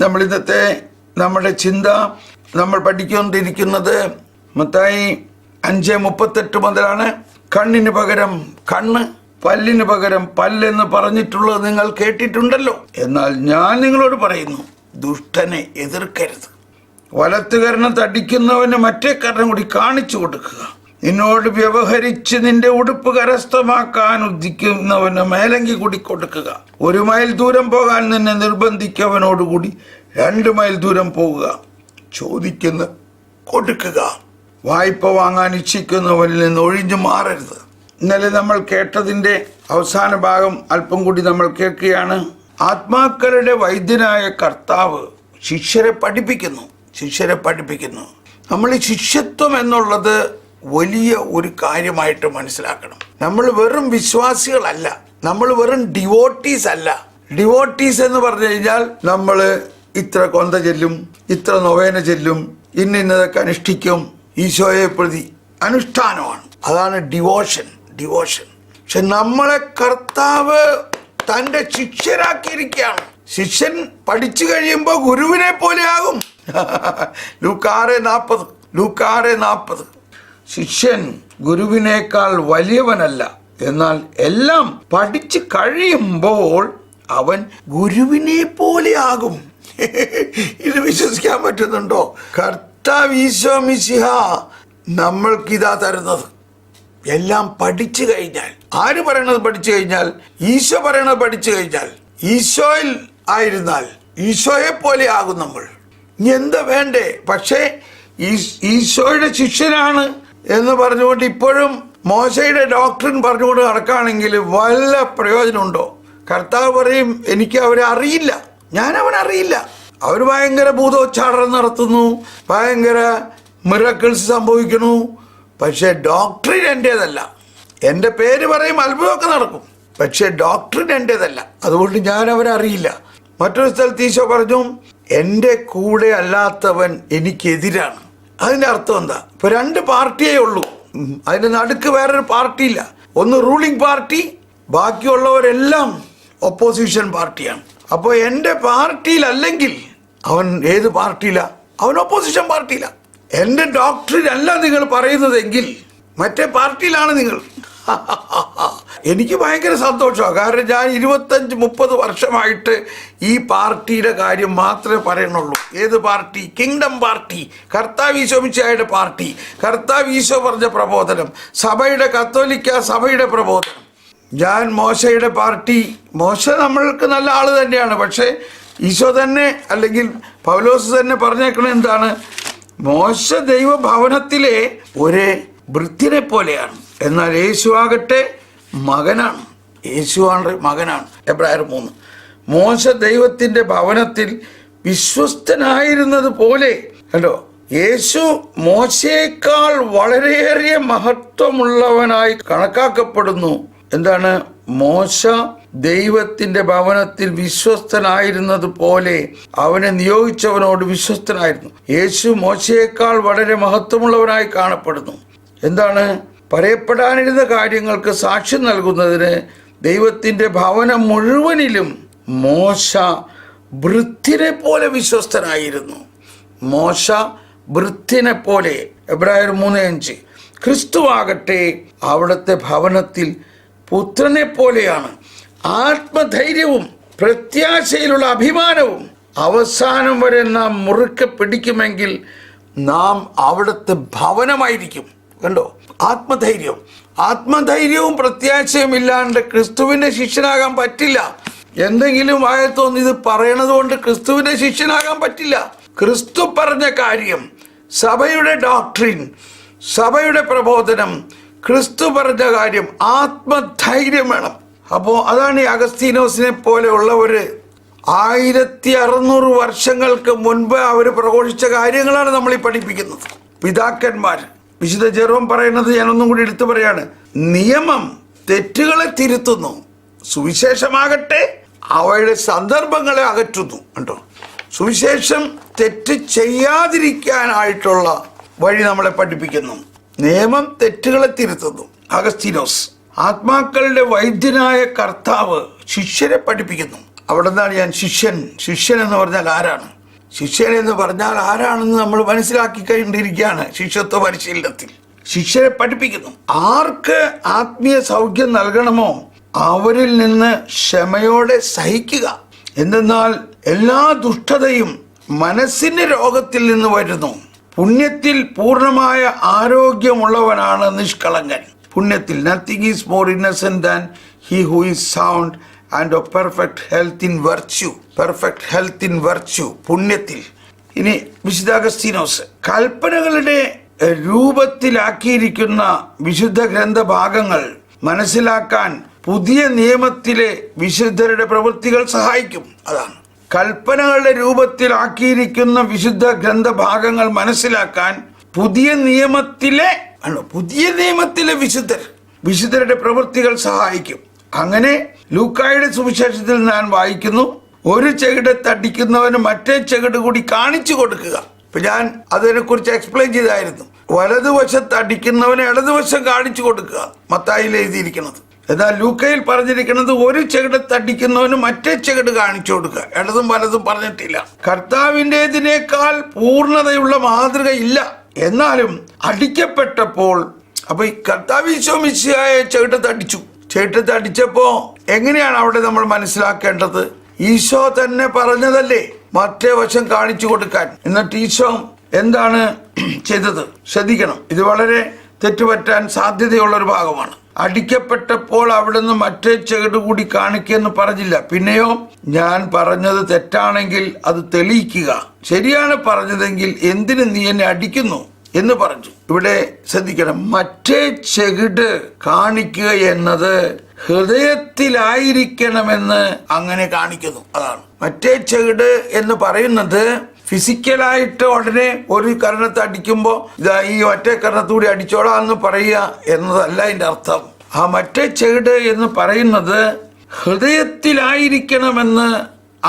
നമ്മൾ ഇന്നത്തെ നമ്മുടെ ചിന്ത നമ്മൾ പഠിച്ചുകൊണ്ടിരിക്കുന്നത് മത്തായി 5:38 മുതലാണ്. കണ്ണിന് പകരം കണ്ണ്, പല്ലിന് പകരം പല്ലെന്ന് പറഞ്ഞിട്ടുള്ളത് നിങ്ങൾ കേട്ടിട്ടുണ്ടല്ലോ. എന്നാൽ ഞാൻ നിങ്ങളോട് പറയുന്നു, ദുഷ്ടനെ എതിർക്കരുത്. വലത്തുകരണം തടിക്കുന്നവന് മറ്റേ കരണം കൂടി കാണിച്ചു കൊടുക്കുക. നിന്നോട് വ്യവഹരിച്ച് നിന്റെ ഉടുപ്പ് കരസ്ഥമാക്കാൻ ഉദ്ധിക്കുന്നവന് മേലങ്കി കൂടി കൊടുക്കുക. 1 മൈൽ ദൂരം പോകാൻ നിന്നെ നിർബന്ധിക്കവനോടുകൂടി 2 മൈൽ ദൂരം പോകുക. ചോദിക്കുന്ന കൊടുക്കുക. വായ്പ വാങ്ങാൻ ഇച്ഛിക്കുന്നവനിൽ നിന്ന് ഒഴിഞ്ഞു മാറരുത്. ഇന്നലെ നമ്മൾ കേട്ടതിൻ്റെ അവസാന ഭാഗം അല്പം കൂടി നമ്മൾ കേൾക്കുകയാണ്. ആത്മാക്കളുടെ വൈദ്യനായ കർത്താവ് ശിഷ്യരെ പഠിപ്പിക്കുന്നു. നമ്മൾ ഈ ശിഷ്യത്വം എന്നുള്ളത് വലിയ ഒരു കാര്യമായിട്ട് മനസ്സിലാക്കണം. നമ്മൾ വെറും വിശ്വാസികളല്ല, നമ്മൾ വെറും ഡിവോട്ടീസ് അല്ല. ഡിവോട്ടീസ് എന്ന് പറഞ്ഞു കഴിഞ്ഞാൽ നമ്മൾ ഇത്ര കൊന്ത ചെല്ലും, ഇത്ര നൊവേന ചെല്ലും, ഇന്നതൊക്കെ അനുഷ്ഠിക്കും, ഈശോയെ പ്രതി അനുഷ്ഠാനമാണ്. അതാണ് ഡിവോഷൻ. പക്ഷെ നമ്മളെ കർത്താവ് തൻ്റെ ശിഷ്യരാക്കിയിരിക്കുകയാണ്. ശിഷ്യൻ പഠിച്ചു കഴിയുമ്പോൾ ഗുരുവിനെ പോലെ ആകും. ലൂക്കാ 6:40. ശിഷ്യൻ ഗുരുവിനേക്കാൾ വലിയവനല്ല, എന്നാൽ എല്ലാം പഠിച്ചു കഴിയുമ്പോൾ അവൻ ഗുരുവിനെ പോലെ ആകും. ഇത് വിശ്വസിക്കാൻ പറ്റുന്നുണ്ടോ? കർത്താവ് ഈശോ മിശിഹ നമ്മൾക്കിതാ തരുന്നത്. എല്ലാം പഠിച്ചു കഴിഞ്ഞാൽ, ആര് പറയണത് പഠിച്ചു കഴിഞ്ഞാൽ? ഈശോ പറയണത് പഠിച്ചു കഴിഞ്ഞാൽ, ഈശോയിൽ ആയിരുന്നാൽ ഈശോയെ പോലെ ആകും നമ്മൾ. ഇനി എന്താ വേണ്ടേ? പക്ഷേ ഈശോയുടെ ശിഷ്യനാണ് എന്ന് പറഞ്ഞുകൊണ്ട് ഇപ്പോഴും മോശയുടെ ഡോക്ടറിൻ പറഞ്ഞുകൊണ്ട് നടക്കുകയാണെങ്കിൽ വല്ല പ്രയോജനമുണ്ടോ? കർത്താവ് പറയും, എനിക്ക് അവരെ അറിയില്ല, ഞാൻ അവനെ അറിയില്ല. അവർ ഭയങ്കര ഭൂതോച്ചാടനം നടത്തുന്നു, ഭയങ്കര മിറക്കിൾസ് സംഭവിക്കുന്നു. പക്ഷേ ഡോക്ടറിൻ എൻ്റേതല്ല. എൻ്റെ പേര് പറയും, അത്ഭുതമൊക്കെ നടക്കും, പക്ഷേ ഡോക്ടറിൻ എൻ്റേതല്ല. അതുകൊണ്ട് ഞാൻ അവരെ അറിയില്ല. മറ്റൊരു സ്ഥലത്ത് ഈശോ പറഞ്ഞു, എൻ്റെ കൂടെ അല്ലാത്തവൻ എനിക്കെതിരാണ്. അതിൻ്റെ അർത്ഥം എന്താ? ഇപ്പൊ 2 പാർട്ടിയേ ഉള്ളൂ. അതിൻ്റെ നടുക്ക് വേറൊരു പാർട്ടിയില്ല. ഒന്ന് റൂളിംഗ് പാർട്ടി, ബാക്കിയുള്ളവരെല്ലാം ഒപ്പോസിഷൻ പാർട്ടിയാണ്. അപ്പോൾ എൻ്റെ പാർട്ടിയിലല്ലെങ്കിൽ അവൻ ഏത് പാർട്ടിയിലാ? അവൻ ഒപ്പോസിഷൻ പാർട്ടിയില. എൻ്റെ ഡോക്ടറിൻ അല്ല നിങ്ങൾ പറയുന്നതെങ്കിൽ മറ്റേ പാർട്ടിയിലാണ് നിങ്ങൾ. എനിക്ക് ഭയങ്കര സന്തോഷമാണ്. കാരണം ഞാൻ 25-30 വർഷമായിട്ട് ഈ പാർട്ടിയുടെ കാര്യം മാത്രമേ പറയുന്നുള്ളൂ. ഏത് പാർട്ടി? കിങ്ഡം പാർട്ടി, കർത്താവ് ഈശോ മിശിഹായുടെ പാർട്ടി, കർത്താവ് ഈശോ പറഞ്ഞ പ്രബോധനം, സഭയുടെ കത്തോലിക്ക സഭയുടെ പ്രബോധനം. ഞാൻ മോശയുടെ പാർട്ടി. മോശ നമ്മൾക്ക് നല്ല ആൾ തന്നെയാണ്. പക്ഷേ ഈശോ തന്നെ അല്ലെങ്കിൽ പൗലോസ് തന്നെ പറഞ്ഞേക്കണ എന്താണ്? മോശ ദൈവഭവനത്തിലെ ഒരു ഭൃത്യനെ പോലെയാണ്, എന്നാൽ യേശു ആകട്ടെ മകനാണ്. മകനാണ്. എബ്രായർ 3. മോശ ദൈവത്തിൻ്റെ ഭവനത്തിൽ വിശ്വസ്തനായിരുന്നത് പോലെ കണ്ടോ, യേശു മോശയേക്കാൾ വളരെയേറെ മഹത്വമുള്ളവനായി കണക്കാക്കപ്പെടുന്നു. എന്താണ്? മോശ ദൈവത്തിൻ്റെ ഭവനത്തിൽ വിശ്വസ്തനായിരുന്നത് പോലെ അവനെ നിയോഗിച്ചവനോട് വിശ്വസ്തനായിരുന്നു. യേശു മോശയേക്കാൾ വളരെ മഹത്വമുള്ളവനായി കാണപ്പെടുന്നു. എന്താണ്? പറയപ്പെടാനിരുന്ന കാര്യങ്ങൾക്ക് സാക്ഷ്യം നൽകുന്നതിന് ദൈവത്തിൻ്റെ ഭവനം മുഴുവനിലും മോശ ഭൃത്യനെ പോലെ വിശ്വസ്തനായിരുന്നു. മോശ ഭൃത്യനെ പോലെ. എബ്രായർ 3:5. ക്രിസ്തുവാകട്ടെ അവിടുത്തെ ഭവനത്തിൽ പുത്രനെ പോലെയാണ്. ആത്മധൈര്യവും പ്രത്യാശയിലുള്ള അഭിമാനവും അവസാനം വരെ നാം മുറുക്കെ പിടിക്കുമെങ്കിൽ നാം അവിടുത്തെ ഭവനമായിരിക്കും. കണ്ടോ? ആത്മധൈര്യവും പ്രത്യാശയും ഇല്ലാണ്ട് ക്രിസ്തുവിൻ്റെ ശിഷ്യനാകാൻ പറ്റില്ല. എന്തെങ്കിലും വായത്തോന്ന് ഇത് പറയണത് കൊണ്ട് ക്രിസ്തുവിൻ്റെ ശിഷ്യനാകാൻ പറ്റില്ല. ക്രിസ്തു പറഞ്ഞ കാര്യം, സഭയുടെ ഡോക്ട്രിൻ, സഭയുടെ പ്രബോധനം, ക്രിസ്തു പറഞ്ഞ കാര്യം, ആത്മധൈര്യം വേണം. അപ്പോൾ അതാണ് ഈ അഗസ്തീനോസിനെ പോലെയുള്ളവർ 1600 വർഷങ്ങൾക്ക് മുൻപ് അവർ പ്രഘോഷിച്ച കാര്യങ്ങളാണ് നമ്മൾ ഈ പഠിപ്പിക്കുന്നത്. പിതാക്കന്മാർ, വിശുദ്ധ ജെറോം പറയുന്നത് ഞാനൊന്നും കൂടി എടുത്തു പറയാണ്, നിയമം തെറ്റുകളെ തിരുത്തുന്നു, സുവിശേഷമാകട്ടെ അവയുടെ സന്ദർഭങ്ങളെ അകറ്റുന്നു. കണ്ടോ? സുവിശേഷം തെറ്റ് ചെയ്യാതിരിക്കാനായിട്ടുള്ള വഴി നമ്മളെ പഠിപ്പിക്കുന്നു. നിയമം തെറ്റുകളെ തിരുത്തുന്നു. അഗസ്തീനോസ്. ആത്മാക്കളുടെ വൈദ്യനായ കർത്താവ് ശിഷ്യരെ പഠിപ്പിക്കുന്നു. അവിടെ നിന്നാണ് ഞാൻ ശിഷ്യൻ എന്ന് പറഞ്ഞാൽ ആരാണ്, ശിഷ്യൻ എന്ന് പറഞ്ഞാൽ ആരാണെന്ന് നമ്മൾ മനസ്സിലാക്കി കഴിഞ്ഞിരിക്കുകയാണ്. ശിഷ്യത്വ പരിശീലനത്തിൽ ശിഷ്യരെ പഠിപ്പിക്കുന്നു. ആർക്ക് ആത്മീയ സൗഖ്യം നൽകണമോ അവരിൽ നിന്ന് ക്ഷമയോടെ സഹിക്കുക. എന്തെന്നാൽ എല്ലാ ദുഷ്ടതയും മനസ്സിന്റെ രോഗത്തിൽ നിന്ന് വരുന്നു. പുണ്യത്തിൽ പൂർണ്ണമായ ആരോഗ്യമുള്ളവനാണ് നിഷ്കളങ്കൻ. പുണ്യത്തിൽ nothing is more innocent than he who is sound and of perfect health in virtue. Perfect health in virtue, പുണ്യത്തിൽ. ഇനി വിശുദ്ധ അഗസ്തീനോസ് കൽപ്പനകളുടെ രൂപത്തിലാക്കിയിരിക്കുന്ന വിശുദ്ധ ഗ്രന്ഥഭാഗങ്ങൾ മനസ്സിലാക്കാൻ പുതിയ നിയമത്തിലെ വിശുദ്ധരുടെ പ്രവൃത്തികൾ സഹായിക്കും. അതാണ് കൽപ്പനകളുടെ രൂപത്തിലാക്കിയിരിക്കുന്ന വിശുദ്ധ ഗ്രന്ഥഭാഗങ്ങൾ മനസ്സിലാക്കാൻ പുതിയ നിയമത്തിലെ വിശുദ്ധരുടെ പ്രവൃത്തികൾ സഹായിക്കും. അങ്ങനെ ലൂക്കായുടെ സുവിശേഷത്തിൽ ഞാൻ വായിക്കുന്നു, ഒരു ചെകിടത്ത് അടിക്കുന്നവന് മറ്റേ ചെകിട് കൂടി കാണിച്ചു കൊടുക്കുക. ഇപ്പൊ ഞാൻ അതിനെക്കുറിച്ച് എക്സ്പ്ലെയിൻ ചെയ്തായിരുന്നു. വലതുവശത്ത് അടിക്കുന്നവന് ഇടതുവശം കാണിച്ചു കൊടുക്കുക, മത്തായിയിൽ എഴുതിയിരിക്കുന്നത്. എന്നാൽ ലൂക്കയിൽ പറഞ്ഞിരിക്കുന്നത് ഒരു ചെകിടത്ത് അടിക്കുന്നവന് മറ്റേ ചെകിട് കാണിച്ചു കൊടുക്കുക. ഇടതും വലതും പറഞ്ഞിട്ടില്ല. കർത്താവിൻ്റെതിനേക്കാൾ പൂർണ്ണതയുള്ള മാതൃക ഇല്ല. എന്നാലും അടിക്കപ്പെട്ടപ്പോൾ അപ്പൊ ഈ കർത്താവ് ഈശോ മിശിഹായെ ചെകിടത്ത് അടിച്ചപ്പോ എങ്ങനെയാണ് അവിടെ നമ്മൾ മനസ്സിലാക്കേണ്ടത്? ഈശോ തന്നെ പറഞ്ഞതല്ലേ മറ്റേ വശം കാണിച്ചു കൊടുക്കാൻ. എന്നിട്ട് ഈശോ എന്താണ് ചെയ്തത്? ശ്രദ്ധിക്കണം, ഇത് വളരെ തെറ്റുപറ്റാൻ സാധ്യതയുള്ള ഒരു ഭാഗമാണ്. അടിക്കപ്പെട്ടപ്പോൾ അവിടുന്ന് മറ്റേ ചെകിട് കൂടി കാണിക്കുമെന്ന് പറഞ്ഞില്ല. പിന്നെയോ, ഞാൻ പറഞ്ഞത് തെറ്റാണെങ്കിൽ അത് തെളിയിക്കുക, ശരിയാണ് പറഞ്ഞതെങ്കിൽ എന്തിന് നീ എന്നെ അടിക്കുന്നു എന്ന് പറഞ്ഞു. ഇവിടെ ശ്രദ്ധിക്കണം, മറ്റേ ചെകിട് കാണിക്കുക എന്നത് ഹൃദയത്തിലായിരിക്കണമെന്ന് അങ്ങനെ കാണിക്കുന്നു. അതാണ് മറ്റേ ചെകിട് എന്ന് പറയുന്നത്. ഫിസിക്കലായിട്ട് ഉടനെ ഒരു കരണത്ത് അടിക്കുമ്പോൾ ഇതാ ഈ മറ്റേ കരണത്തൂടി അടിച്ചോളാം എന്ന് പറയുക എന്നതല്ല അതിൻ്റെ അർത്ഥം. ആ മറ്റേ ചെകിട് എന്ന് പറയുന്നത് ഹൃദയത്തിലായിരിക്കണമെന്ന്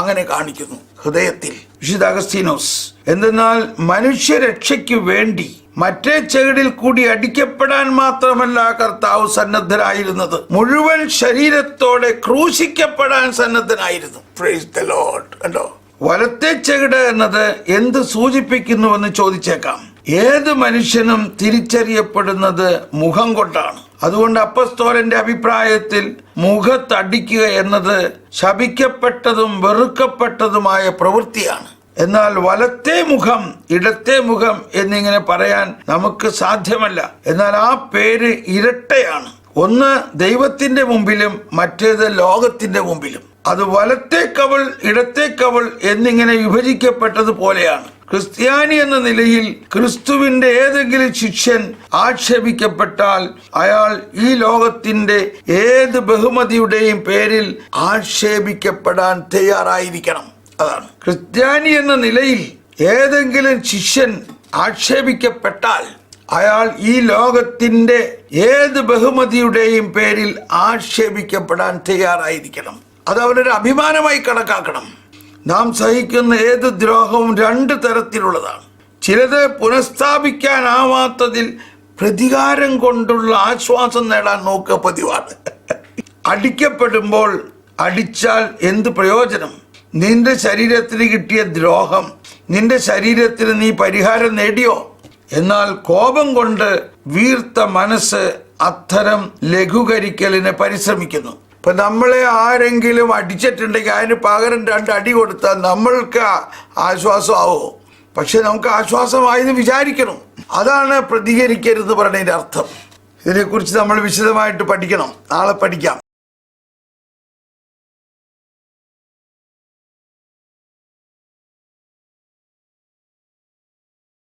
അങ്ങനെ കാണിക്കുന്നു. ഹൃദയത്തിൽ. വിശുദ്ധ അഗസ്തീനോസ് എന്തെന്നാൽ മനുഷ്യരക്ഷയ്ക്ക് വേണ്ടി മറ്റേ ചെകിടിൽ കൂടി അടിക്കപ്പെടാൻ മാത്രമല്ല കർത്താവ് സന്നദ്ധനായിരുന്നത്, മുഴുവൻ ശരീരത്തോടെ ക്രൂശിക്കപ്പെടാൻ സന്നദ്ധനായിരുന്നു. Praise the lord. കണ്ടോ, വലത്തെ ചെകിട് എന്നത് എന്ത് സൂചിപ്പിക്കുന്നുവെന്ന് ചോദിച്ചേക്കാം. ഏത് മനുഷ്യനും തിരിച്ചറിയപ്പെടുന്നത് മുഖം കൊണ്ടാണ്. അതുകൊണ്ട് അപ്പസ്തോലന്റെ അഭിപ്രായത്തിൽ മുഖത്തടിക്കുക എന്നത് ശപിക്കപ്പെട്ടതും വെറുക്കപ്പെട്ടതുമായ പ്രവൃത്തിയാണ്. എന്നാൽ വലത്തെ മുഖം, ഇടത്തെ മുഖം എന്നിങ്ങനെ പറയാൻ നമുക്ക് സാധ്യമല്ല. എന്നാൽ ആ പേര് ഇരട്ടയാണ്. ഒന്ന് ദൈവത്തിന്റെ മുമ്പിലും മറ്റേത് ലോകത്തിന്റെ മുമ്പിലും. അത് വലത്തെ കവൾ ഇടത്തെ കവൾ എന്നിങ്ങനെ വിഭജിക്കപ്പെട്ടതുപോലെയാണ്. ക്രിസ്ത്യാനി എന്ന നിലയിൽ ക്രിസ്തുവിന്റെ ഏതെങ്കിലും ശിഷ്യൻ ആക്ഷേപിക്കപ്പെട്ടാൽ അയാൾ ഈ ലോകത്തിന്റെ ഏത് ബഹുമതിയുടെയും പേരിൽ ആക്ഷേപിക്കപ്പെടാൻ തയ്യാറായിരിക്കണം. അതാണ് ക്രിസ്ത്യാനി എന്ന നിലയിൽ ഏതെങ്കിലും ശിഷ്യൻ ആക്ഷേപിക്കപ്പെട്ടാൽ അയാൾ ഈ ലോകത്തിന്റെ ഏത് ബഹുമതിയുടെയും പേരിൽ ആക്ഷേപിക്കപ്പെടാൻ തയ്യാറായിരിക്കണം. അത് അവനൊരു അഭിമാനമായി കണക്കാക്കണം. നാം സഹിക്കുന്ന ഏത് ദ്രോഹവും രണ്ട് തരത്തിലുള്ളതാണ്. ചിലത് പുനഃസ്ഥാപിക്കാനാവാത്തതിൽ പ്രതികാരം കൊണ്ടുള്ള ആശ്വാസം നേടാൻ നോക്കുക പതിവാണ്. അടിക്കപ്പെടുമ്പോൾ അടിച്ചാൽ എന്ത് പ്രയോജനം? നിന്റെ ശരീരത്തിന് കിട്ടിയ ദ്രോഹം നിന്റെ ശരീരത്തിന് നീ പരിഹാരം നേടിയോ? എന്നാൽ കോപം കൊണ്ട് വീർത്ത മനസ്സ് അത്തരം ലഘൂകരിക്കലിനെ പരിശ്രമിക്കുന്നു. ഇപ്പൊ നമ്മളെ ആരെങ്കിലും അടിച്ചിട്ടുണ്ടെങ്കിൽ അതിന് പകരം 2 അടി കൊടുത്താൽ നമ്മൾക്ക് ആശ്വാസമാവോ? പക്ഷെ നമുക്ക് ആശ്വാസമായെന്ന് വിചാരിക്കണം. അതാണ് പ്രതികരിക്കരുത് പറഞ്ഞതിന്റെ അർത്ഥം. ഇതിനെക്കുറിച്ച് നമ്മൾ വിശദമായിട്ട് പഠിക്കണം. നാളെ പഠിക്കാം.